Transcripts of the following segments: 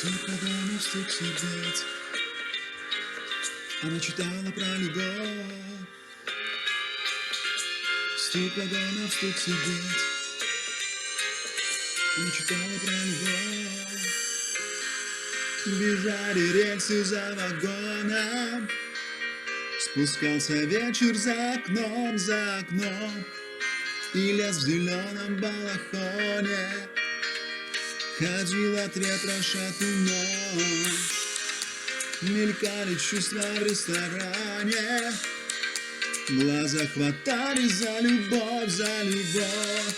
Стук вагонов, стук сердец. Она читала про любовь. Стук вагонов, стук сердец. Она читала про любовь. Бежали рельсы за вагоном. Спускался вечер за окном, за окном. И лес в зеленом балахоне. Ходил от ветра шатуном. Мелькали чувства в ресторане. Глаза хватали за любовь, за любовь.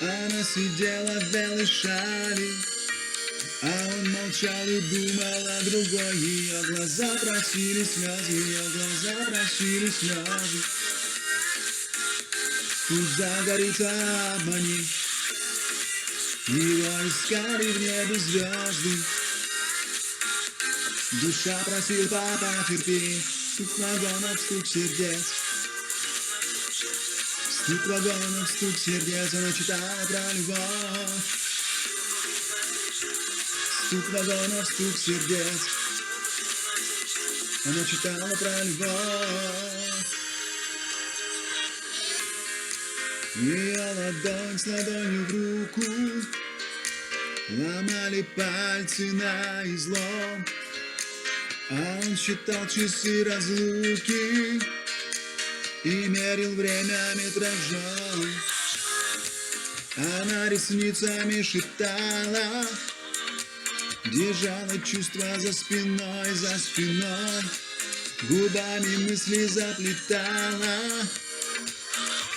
Она сидела в белой шали, а он молчал и думал о другой. Ее глаза просили слезы, ее глаза просили слезы. Пусть загорится, обмани. Его искали в небе звезды. Душа просил, папа, терпи. Стук вагонов, стук сердец. Стук вагонов, стук сердец. Она читала про любовь. Стук вагонов, стук сердец. Она читала про любовь. Ее ладонь с ладонью в руку. Ломали пальцы на излом. А он считал часы разлуки и мерил время метражом. Она ресницами шептала, держала чувства за спиной, за спиной. Губами мысли заплетала,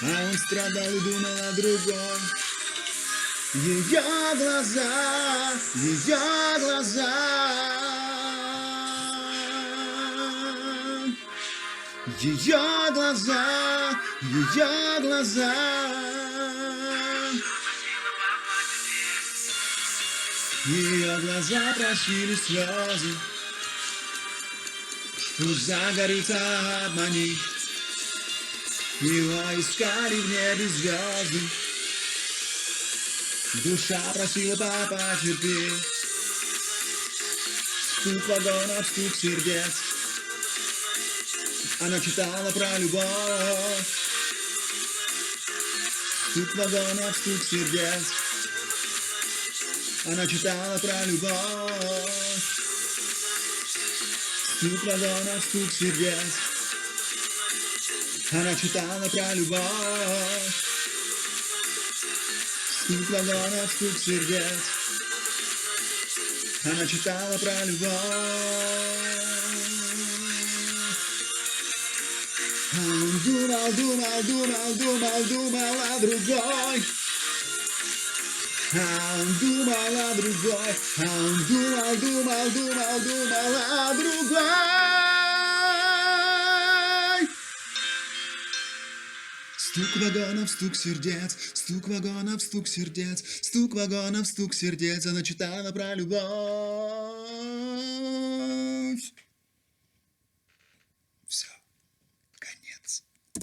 а он страдал и думал о другой. Ее глаза, ее глаза. Ее глаза, ее глаза. Ее глаза просили слезы. Пусть загорится, обмани. Его искали в небе звезды. Душа просила, папа, терпи. Стук вагонов, стук сердец. Она читала про любовь. Стук вагонов, стук сердец. Она читала про любовь. Стук вагонов, стук сердец. Она читала про любовь. Стук вагонов, стук сердец. Она читала про любовь. А он думал, думал, думал, думал, думал о другой. А он думал о другой. А он думал, думал, думал, думал о другой. Стук вагонов, стук сердец. Стук вагонов, стук сердец. Стук вагонов, стук сердец. Она читала про любовь.